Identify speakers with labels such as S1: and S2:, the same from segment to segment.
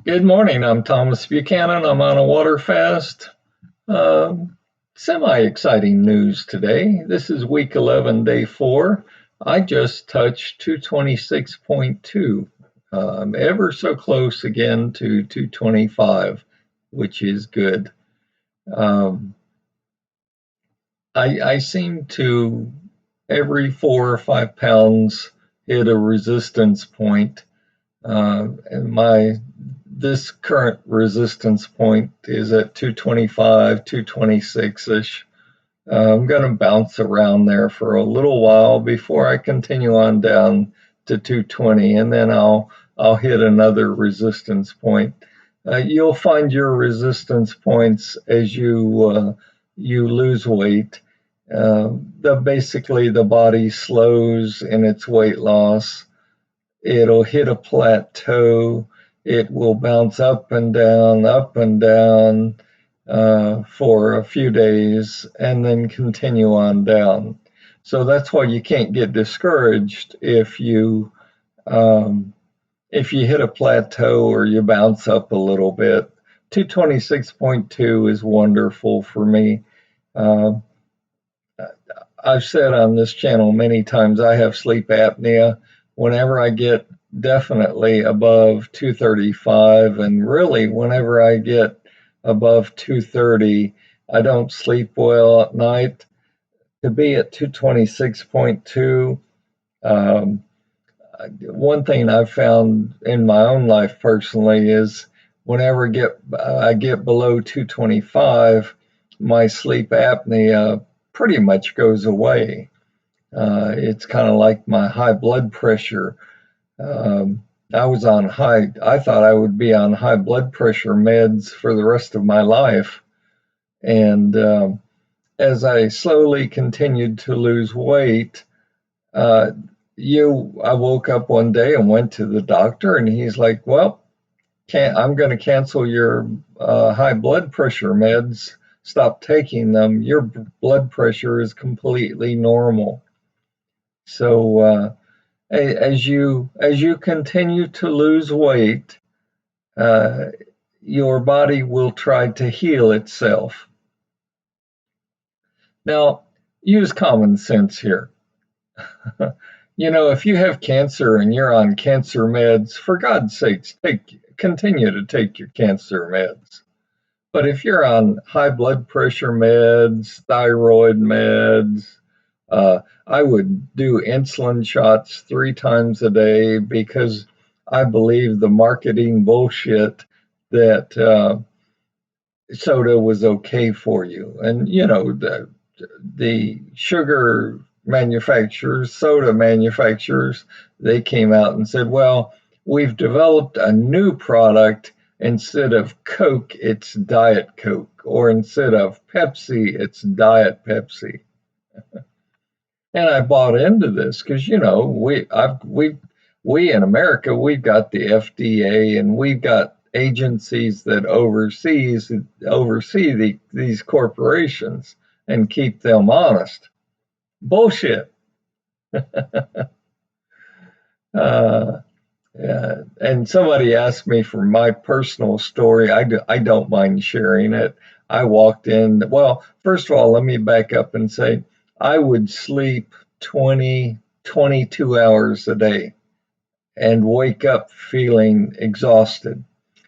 S1: Good morning. I'm Thomas Buchanan. I'm on a water fast. Um, Semi-exciting news today. This is week 11, day 4. I just touched 226.2. I'm ever so close again to 225, which is good. Um, I seem to every 4 or 5 pounds hit a resistance point. And my this current resistance point is at 225, 226-ish. I'm going to bounce around there for a little while before I continue on down to 220, and then I'll hit another resistance point. You'll find your resistance points as you lose weight. Basically the body slows in its weight loss. It'll hit a plateau. It will bounce up and down for a few days and then continue on down. So that's why you can't get discouraged if you hit a plateau or you bounce up a little bit. 226.2 is wonderful for me. Uh, I've said on this channel many times I have sleep apnea. Whenever I get definitely above 235, and really whenever I get above 230, I don't sleep well at night. To be at 226.2, um, one thing I've found in my own life personally is whenever I get below 225, my sleep apnea pretty much goes away. It's kind of like my high blood pressure. Um, I thought I would be on high blood pressure meds for the rest of my life. And as I slowly continued to lose weight, uh, I woke up one day and went to the doctor, and he's like, "Well, I'm going to cancel your high blood pressure meds. Stop taking them. Your blood pressure is completely normal." So as you continue to lose weight, uh, your body will try to heal itself. Now, use common sense here. If you have cancer and you're on cancer meds, for God's sakes, continue to take your cancer meds. But if you're on high blood pressure meds, thyroid meds, I would do insulin shots 3 times a day because I believe the marketing bullshit that soda was okay for you. And, the sugar manufacturers, soda manufacturers, they came out and said, well, we've developed a new product. Instead of Coke, it's Diet Coke, or instead of Pepsi, it's Diet Pepsi. And I bought into this because we in America, we've got the FDA, and we've got agencies that oversee these corporations and keep them honest. Bullshit. Uh, and somebody asked me for my personal story. I don't mind sharing it. I walked in. Well, first of all, let me back up and say I would sleep 20, 22 hours a day and wake up feeling exhausted.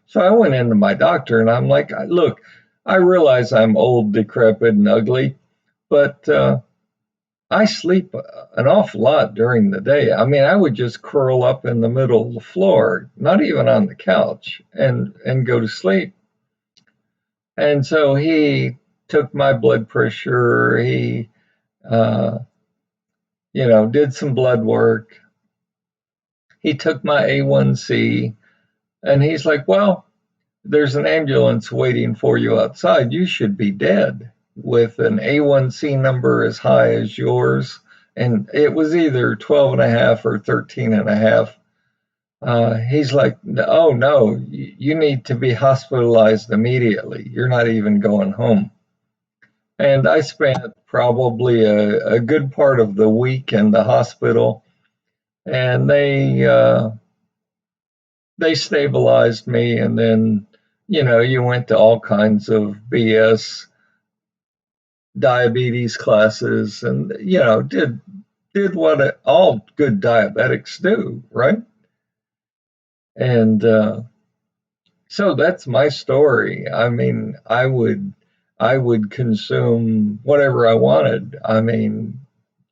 S1: So I went into my doctor and I'm like, look, I realize I'm old, decrepit, and ugly, but I sleep an awful lot during the day. I mean, I would just curl up in the middle of the floor, not even on the couch, and go to sleep. And so he took my blood pressure. He, uh, did some blood work. He took my A1C, and he's like, "Well, there's an ambulance waiting for you outside. You should be dead with an A1C number as high as yours." And it was either 12 and a half or 13 and a half. He's like, "Oh no, you need to be hospitalized immediately. You're not even going home." And I spent probably a good part of the week in the hospital, and they stabilized me, and then you went to all kinds of BS diabetes classes, and did what all good diabetics do, right? And so that's my story. I mean, I would consume whatever I wanted. I mean,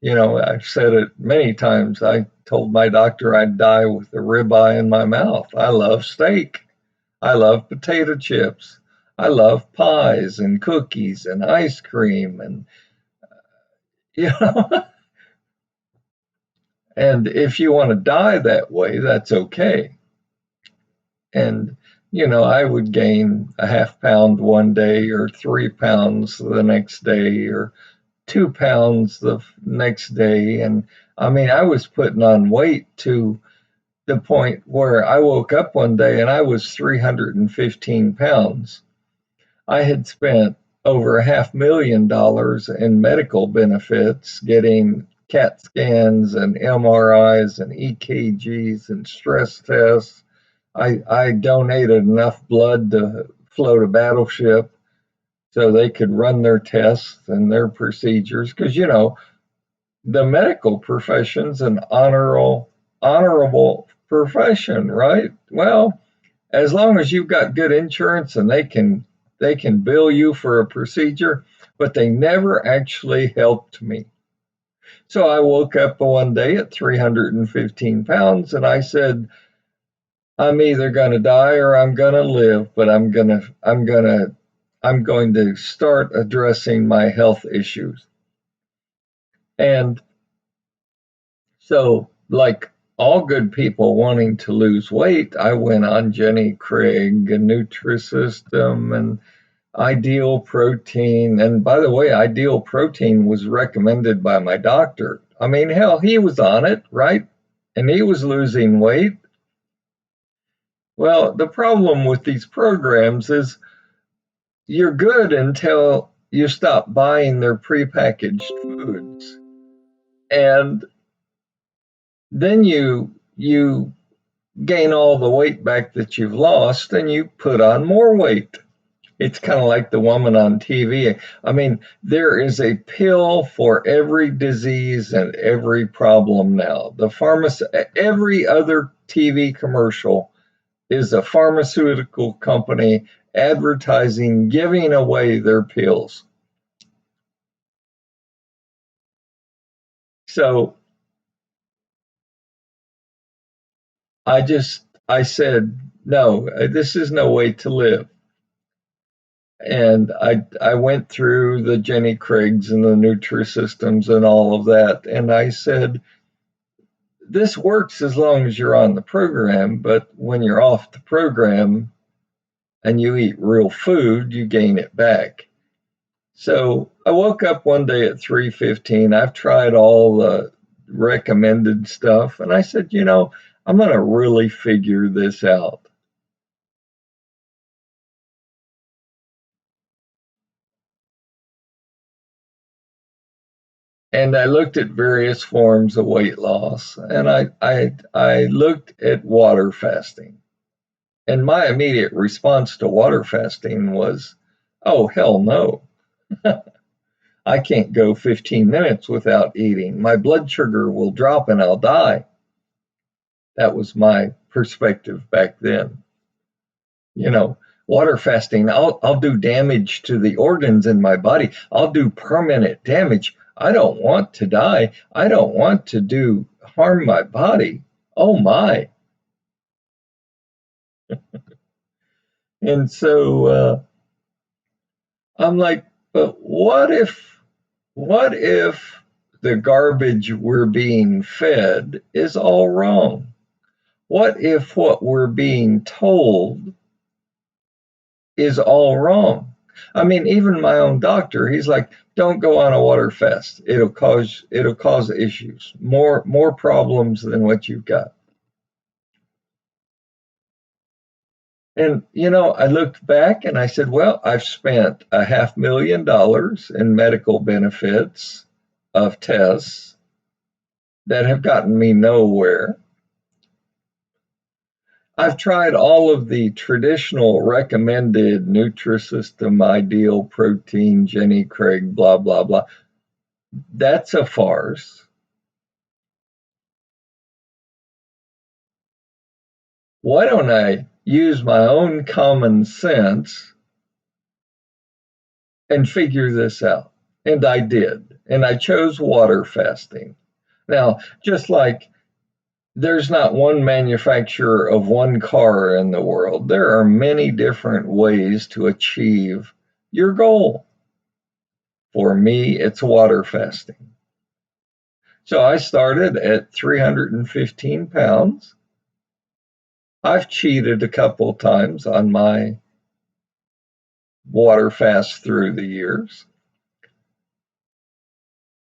S1: I've said it many times. I told my doctor I'd die with a ribeye in my mouth. I love steak. I love potato chips. I love pies and cookies and ice cream, and you know and if you want to die that way, that's okay. And I would gain a half pound one day, or 3 pounds the next day, or 2 pounds the next day. And I mean, I was putting on weight to the point where I woke up one day and I was 315 pounds. I had spent over $500,000 in medical benefits, getting CAT scans and MRIs and EKGs and stress tests. I donated enough blood to float a battleship so they could run their tests and their procedures, because the medical profession's an honorable profession, right? Well, as long as you've got good insurance and they can bill you for a procedure, but they never actually helped me. So I woke up one day at 315 pounds and I said, I'm either going to die or I'm going to live, but I'm going to start addressing my health issues. And so, like all good people wanting to lose weight, I went on Jenny Craig and Nutrisystem and Ideal Protein. And by the way, Ideal Protein was recommended by my doctor. I mean, hell, he was on it, right? And he was losing weight. Well, the problem with these programs is you're good until you stop buying their prepackaged foods. And then you gain all the weight back that you've lost and you put on more weight. It's kind of like the woman on TV. I mean, there is a pill for every disease and every problem now. Every other TV commercial is a pharmaceutical company advertising giving away their pills. So I said, no, this is no way to live. And I went through the Jenny Craigs and the Nutrisystems and all of that, and I said, this works as long as you're on the program, but when you're off the program and you eat real food, you gain it back. So I woke up one day at 315. I've tried all the recommended stuff, and I said, I'm going to really figure this out. And I looked at various forms of weight loss, and I looked at water fasting. And my immediate response to water fasting was, oh, hell no. I can't go 15 minutes without eating. My blood sugar will drop and I'll die. That was my perspective back then. You know, water fasting, I'll do damage to the organs in my body. I'll do permanent damage. I don't want to die. I don't want to do harm my body. Oh my. And so I'm like, but what if the garbage we're being fed is all wrong? What if what we're being told is all wrong? I mean, even my own doctor, he's like, don't go on a water fast. It'll cause issues, more problems than what you've got. And I looked back and I said, well, I've spent $500,000 in medical benefits of tests that have gotten me nowhere. I've tried all of the traditional recommended Nutrisystem, Ideal, Protein, Jenny Craig, blah, blah, blah. That's a farce. Why don't I use my own common sense and figure this out? And I did. And I chose water fasting. Now, just like there's not one manufacturer of one car in the world, there are many different ways to achieve your goal. For me, it's water fasting. So I started at 315 pounds. I've cheated a couple times on my water fast through the years.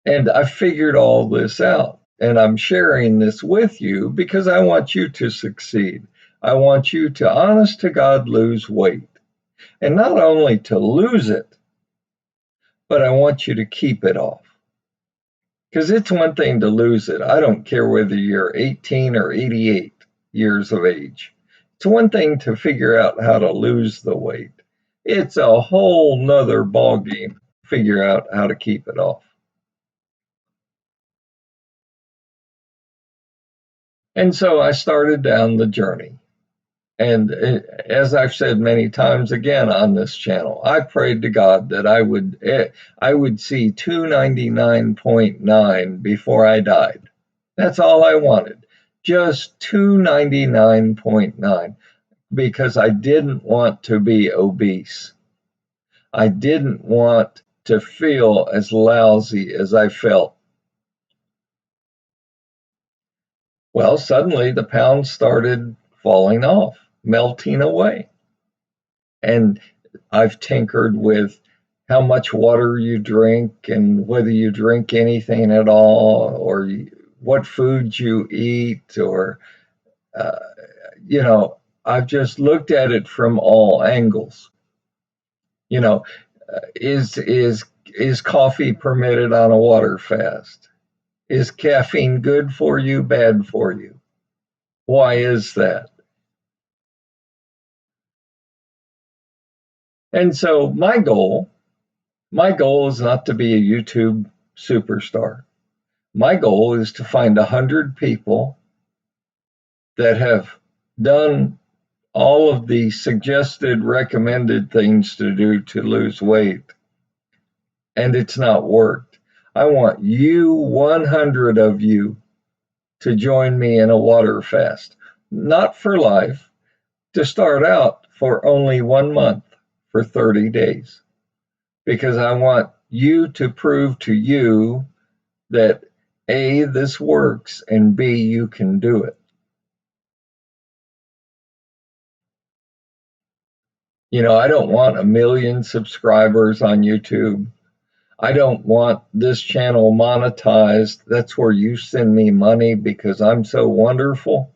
S1: And I figured all this out. And I'm sharing this with you because I want you to succeed. I want you to, honest to God, lose weight. And not only to lose it, but I want you to keep it off. Because it's one thing to lose it. I don't care whether you're 18 or 88 years of age. It's one thing to figure out how to lose the weight. It's a whole nother ballgame to figure out how to keep it off. And so I started down the journey. And as I've said many times again on this channel, I prayed to God that I would see 299.9 before I died. That's all I wanted. Just 299.9 because I didn't want to be obese. I didn't want to feel as lousy as I felt. Well, suddenly the pounds started falling off, melting away. And I've tinkered with how much water you drink and whether you drink anything at all or what foods you eat or, uh, you know, I've just looked at it from all angles. You know, is coffee permitted on a water fast? Is caffeine good for you, bad for you? Why is that? And so my goal is not to be a YouTube superstar. My goal is to find 100 people that have done all of the suggested, recommended things to do to lose weight, and it's not worked. I want you, 100 of you, to join me in a water fast, not for life, to start out for only 1 month, for 30 days, because I want you to prove to you that A, this works, and B, you can do it. I don't want a million subscribers on YouTube. I don't want this channel monetized. That's where you send me money because I'm so wonderful.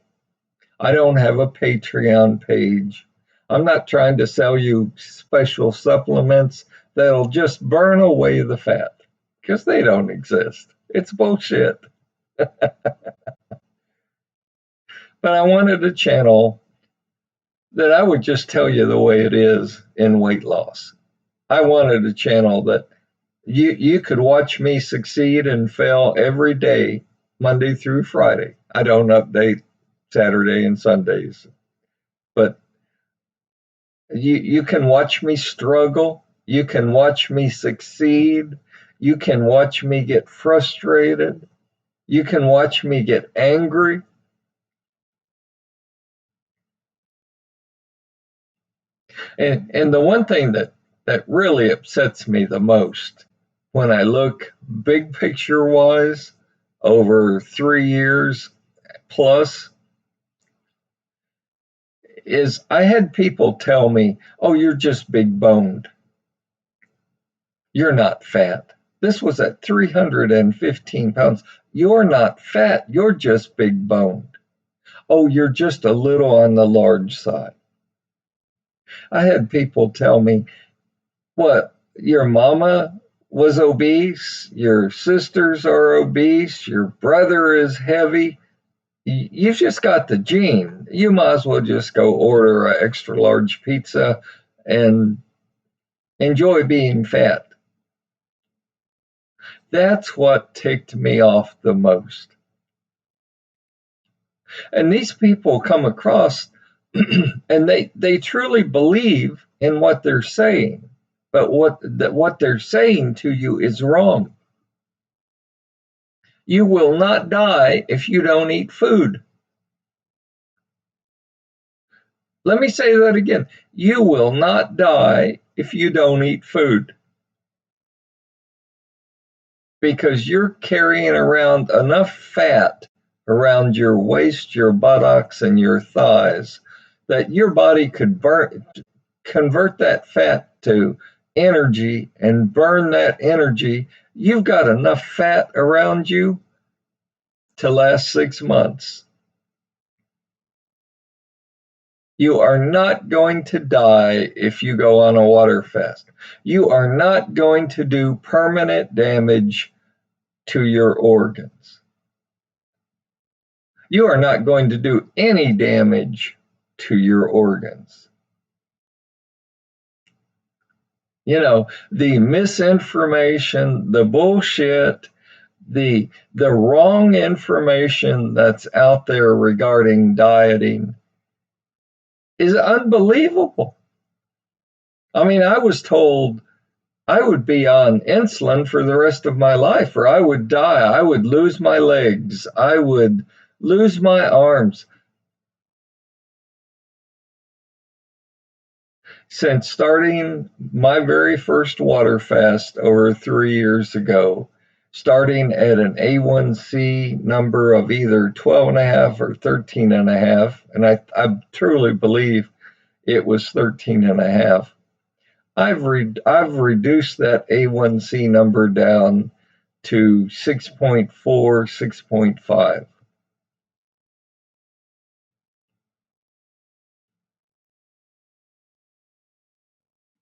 S1: I don't have a Patreon page. I'm not trying to sell you special supplements that'll just burn away the fat because they don't exist. It's bullshit. But I wanted a channel that I would just tell you the way it is in weight loss. I wanted a channel that you could watch me succeed and fail every day, Monday through Friday. I don't update Saturday and Sundays, but you can watch me struggle. You can watch me succeed. You can watch me get frustrated. You can watch me get angry. And the one thing that really upsets me the most when I look big picture wise over 3 years plus is I had people tell me, oh, you're just big boned. You're not fat. This was at 315 pounds. You're not fat. You're just big boned. Oh, you're just a little on the large side. I had people tell me, what, your mama was obese, your sisters are obese, your brother is heavy. you've just got the gene. You might as well just go order an extra large pizza and enjoy being fat. That's what ticked me off the most. And these people come across and they truly believe in what they're saying, but what they're saying to you is wrong. You will not die if you don't eat food. Let me say that again. You will not die if you don't eat food, because you're carrying around enough fat around your waist, your buttocks, and your thighs that your body could convert that fat to energy and burn that energy. You've got enough fat around you to last 6 months. You are not going to die if you go on a water fast. You are not going to do permanent damage to your organs. You are not going to do any damage to your organs. You know, the misinformation, the bullshit, the wrong information that's out there regarding dieting is unbelievable. I mean, I was told I would be on insulin for the rest of my life, or I would die. I would lose my legs. I would lose my arms. Since starting my very first water fast over 3 years ago, starting at an A1C number of either 12 and a half or 13 and a half, and I truly believe it was 13 and a half. I've reduced that A1C number down to 6.4, 6.5.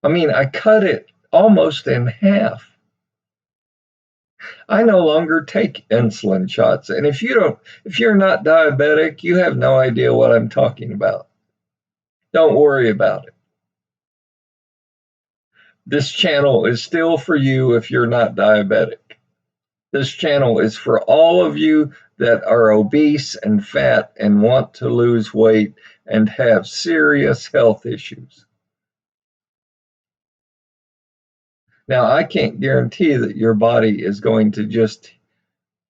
S1: I mean, I cut it almost in half. I no longer take insulin shots. And if you're not diabetic, you have no idea what I'm talking about. Don't worry about it. This channel is still for you if you're not diabetic. This channel is for all of you that are obese and fat and want to lose weight and have serious health issues. Now, I can't guarantee that your body is going to just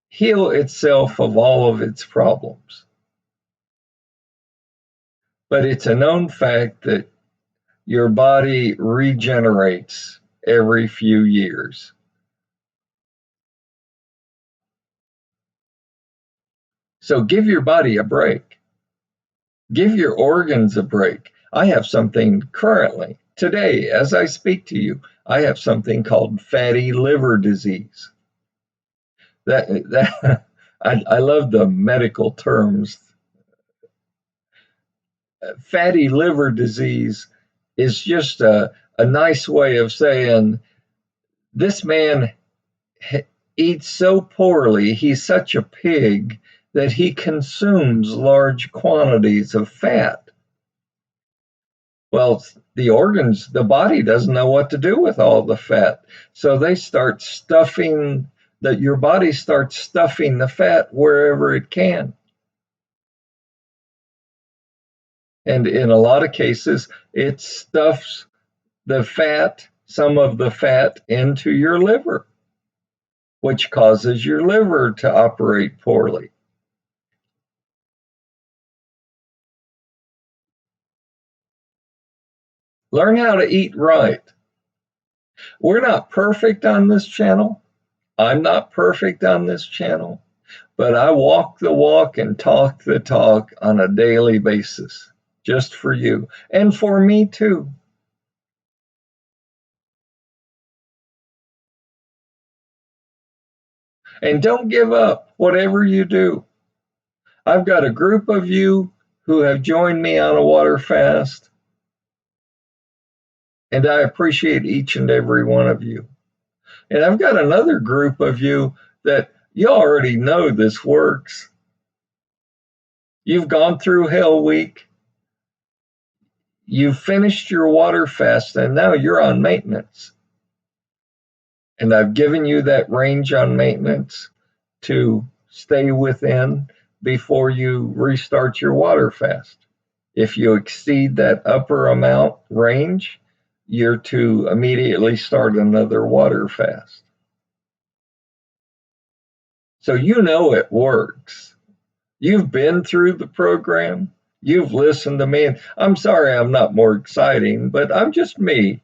S1: heal itself of all of its problems. But it's a known fact that your body regenerates every few years. So give your body a break. Give your organs a break. I have something currently, today, as I speak to you, I have something called fatty liver disease. That I love the medical terms. Fatty liver disease is just a nice way of saying this man eats so poorly, he's such a pig that he consumes large quantities of fat. Well, the organs, the body doesn't know what to do with all the fat. So they start stuffing, that your body starts stuffing the fat wherever it can. And in a lot of cases, it stuffs the fat, some of the fat, into your liver, which causes your liver to operate poorly. Learn how to eat right. We're not perfect on this channel. I'm not perfect on this channel, but I walk the walk and talk the talk on a daily basis, just for you and for me too. And don't give up, whatever you do. I've got a group of you who have joined me on a water fast, and I appreciate each and every one of you. And I've got another group of you that you already know this works. You've gone through Hell Week. You've finished your water fast, and now you're on maintenance. And I've given you that range on maintenance to stay within before you restart your water fast. If you exceed that upper amount range, you're to immediately start another water fast. So you know it works. You've been through the program. You've listened to me. And I'm sorry I'm not more exciting, but I'm just me.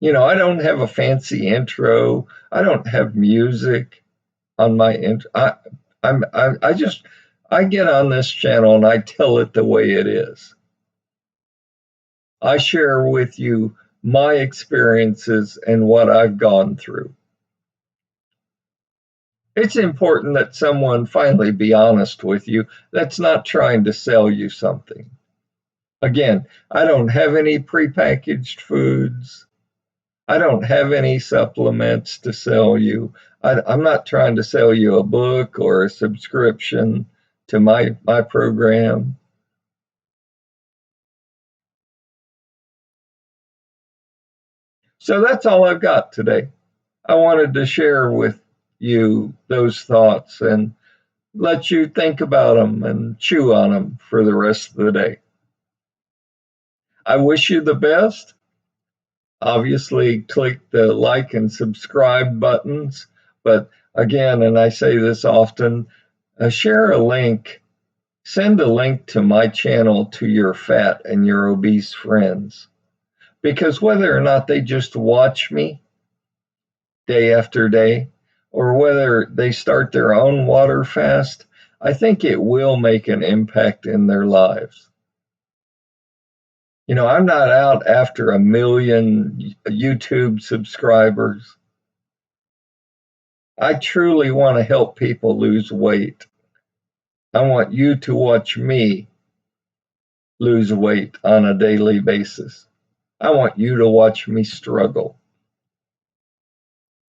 S1: I don't have a fancy intro. I don't have music on my intro. I get on this channel and I tell it the way it is. I share with you my experiences and what I've gone through. It's important that someone finally be honest with you that's not trying to sell you something. Again, I don't have any prepackaged foods. I don't have any supplements to sell you. I'm not trying to sell you a book or a subscription to my program. So that's all I've got today. I wanted to share with you those thoughts and let you think about them and chew on them for the rest of the day. I wish you the best. Obviously, click the like and subscribe buttons. But again, and I say this often, share a link, send a link to my channel to your fat and your obese friends. Because whether or not they just watch me day after day, or whether they start their own water fast, I think it will make an impact in their lives. I'm not out after 1 million YouTube subscribers. I truly want to help people lose weight. I want you to watch me lose weight on a daily basis. I want you to watch me struggle.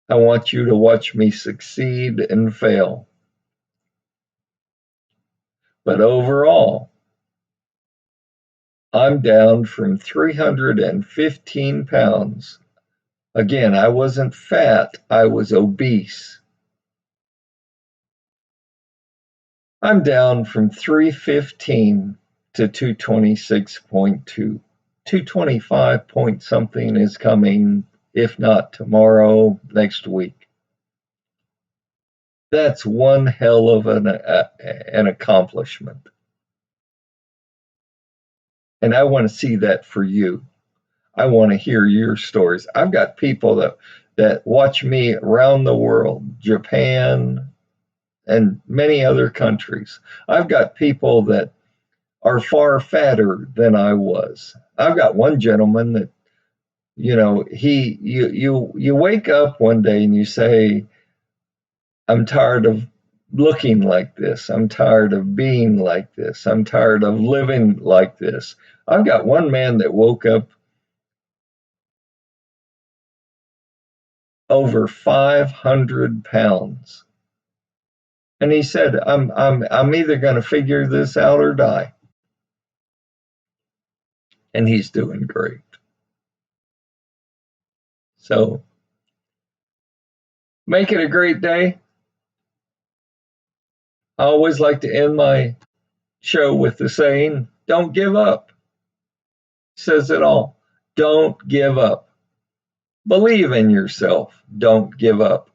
S1: I want you to watch me succeed and fail. But overall, I'm down from 315 pounds. Again, I wasn't fat, I was obese. I'm down from 315 to 226.2. 225 point something is coming, if not tomorrow, next week. That's one hell of an accomplishment. And I want to see that for you. I want to hear your stories. I've got people that watch me around the world, Japan, and many other countries. I've got people that are far fatter than I was. I've got one gentleman that, you wake up one day and you say, I'm tired of looking like this. I'm tired of being like this. I'm tired of living like this. I've got one man that woke up over 500 pounds. And he said, I'm either going to figure this out or die. And he's doing great. So make it a great day. I always like to end my show with the saying, don't give up. Says it all. Don't give up. Believe in yourself. Don't give up.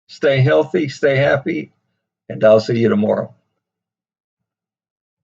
S1: Stay healthy, stay happy, and I'll see you tomorrow.